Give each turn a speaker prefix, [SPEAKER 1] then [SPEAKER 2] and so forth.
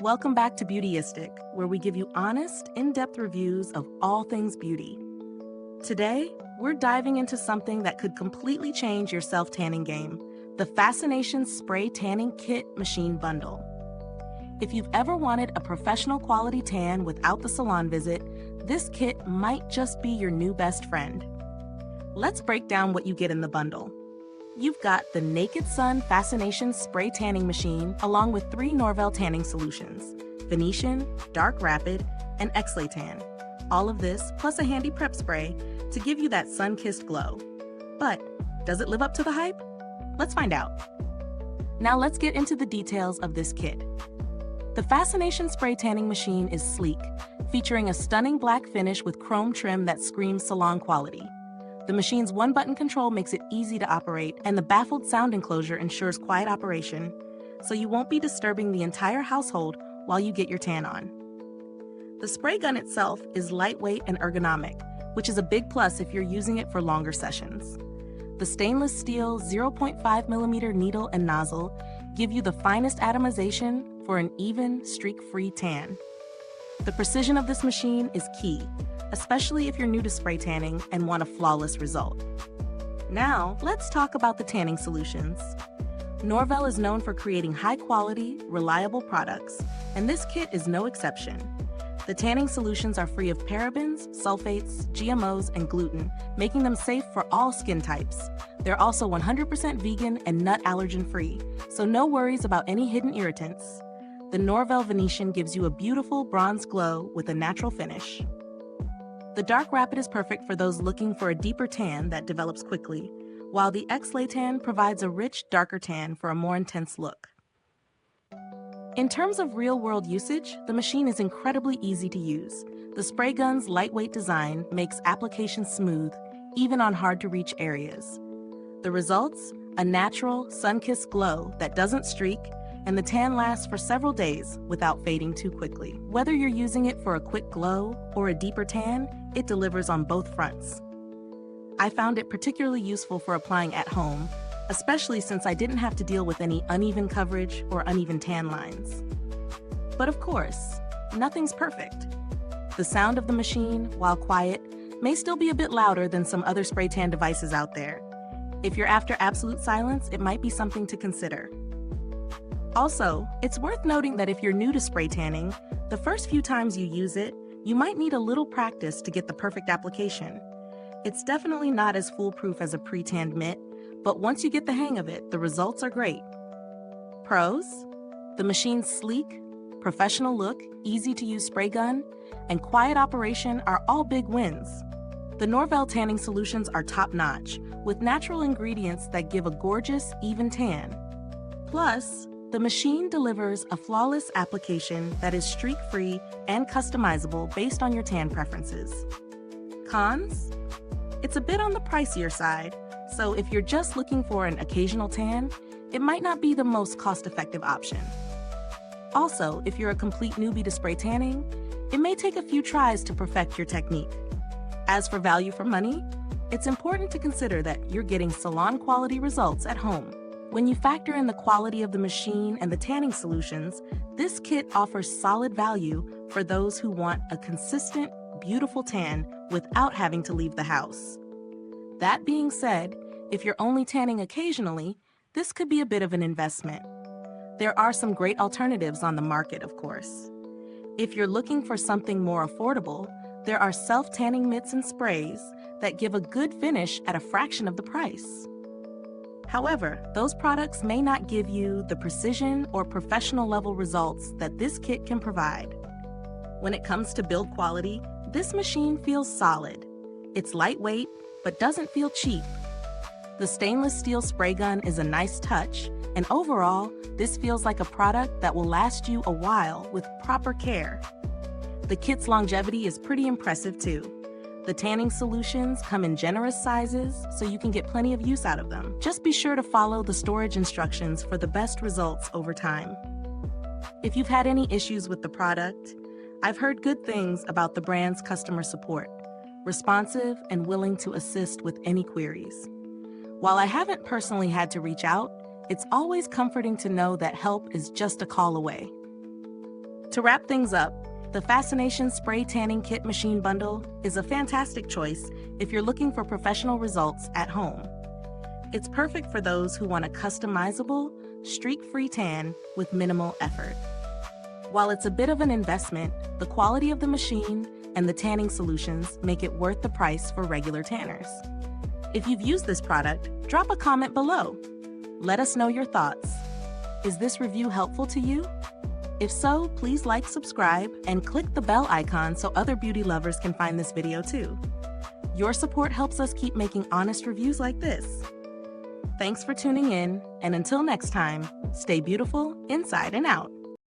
[SPEAKER 1] Welcome back to Beautyistic, where we give you honest, in-depth reviews of all things beauty. Today, we're diving into something that could completely change your self-tanning game, the Fascination Spray Tanning Kit Machine Bundle. If you've ever wanted a professional quality tan without the salon visit, this kit might just be your new best friend. Let's break down what you get in the bundle. You've got the Naked Sun Fascination Spray Tanning Machine along with 3 Norvell tanning solutions, Venetian, Dark Rapid, and X-Lay Tan. All of this plus a handy prep spray to give you that sun-kissed glow. But does it live up to the hype? Let's find out. Now let's get into the details of this kit. The Fascination Spray Tanning Machine is sleek, featuring a stunning black finish with chrome trim that screams salon quality. The machine's one-button control makes it easy to operate, and the baffled sound enclosure ensures quiet operation, so you won't be disturbing the entire household while you get your tan on. The spray gun itself is lightweight and ergonomic, which is a big plus if you're using it for longer sessions. The stainless steel 0.5mm needle and nozzle give you the finest atomization for an even, streak-free tan. The precision of this machine is key, especially if you're new to spray tanning and want a flawless result. Now, let's talk about the tanning solutions. Norvell is known for creating high-quality, reliable products, and this kit is no exception. The tanning solutions are free of parabens, sulfates, GMOs, and gluten, making them safe for all skin types. They're also 100% vegan and nut allergen-free, so no worries about any hidden irritants. The Norvell Venetian gives you a beautiful bronze glow with a natural finish. The Dark Rapid is perfect for those looking for a deeper tan that develops quickly, while the X-Lay Tan provides a rich, darker tan for a more intense look. In terms of real-world usage, the machine is incredibly easy to use. The spray gun's lightweight design makes application smooth, even on hard-to-reach areas. The results? A natural, sun-kissed glow that doesn't streak, and the tan lasts for several days without fading too quickly. Whether you're using it for a quick glow or a deeper tan, it delivers on both fronts. I found it particularly useful for applying at home, especially since I didn't have to deal with any uneven coverage or uneven tan lines. But of course, nothing's perfect. The sound of the machine, while quiet, may still be a bit louder than some other spray tan devices out there. If you're after absolute silence, it might be something to consider. Also, it's worth noting that if you're new to spray tanning, the first few times you use it, you might need a little practice to get the perfect application. It's definitely not as foolproof as a pre-tanned mitt, but once you get the hang of it, the results are great. Pros? The machine's sleek, professional look, easy-to-use spray gun, and quiet operation are all big wins. The Norvell tanning solutions are top-notch, with natural ingredients that give a gorgeous, even tan. Plus, the machine delivers a flawless application that is streak-free and customizable based on your tan preferences. Cons? It's a bit on the pricier side, so if you're just looking for an occasional tan, it might not be the most cost-effective option. Also, if you're a complete newbie to spray tanning, it may take a few tries to perfect your technique. As for value for money, it's important to consider that you're getting salon-quality results at home. When you factor in the quality of the machine and the tanning solutions, this kit offers solid value for those who want a consistent, beautiful tan without having to leave the house. That being said, if you're only tanning occasionally, this could be a bit of an investment. There are some great alternatives on the market, of course. If you're looking for something more affordable, there are self-tanning mitts and sprays that give a good finish at a fraction of the price. However, those products may not give you the precision or professional level results that this kit can provide. When it comes to build quality, this machine feels solid. It's lightweight, but doesn't feel cheap. The stainless steel spray gun is a nice touch, and overall, this feels like a product that will last you a while with proper care. The kit's longevity is pretty impressive too. The tanning solutions come in generous sizes, so you can get plenty of use out of them. Just be sure to follow the storage instructions for the best results over time. If you've had any issues with the product, I've heard good things about the brand's customer support, responsive and willing to assist with any queries. While I haven't personally had to reach out, it's always comforting to know that help is just a call away. To wrap things up, the Fascination Spray Tanning Kit Machine Bundle is a fantastic choice if you're looking for professional results at home. It's perfect for those who want a customizable, streak-free tan with minimal effort. While it's a bit of an investment, the quality of the machine and the tanning solutions make it worth the price for regular tanners. If you've used this product, drop a comment below. Let us know your thoughts. Is this review helpful to you? If so, please like, subscribe, and click the bell icon so other beauty lovers can find this video too. Your support helps us keep making honest reviews like this. Thanks for tuning in, and until next time, stay beautiful inside and out.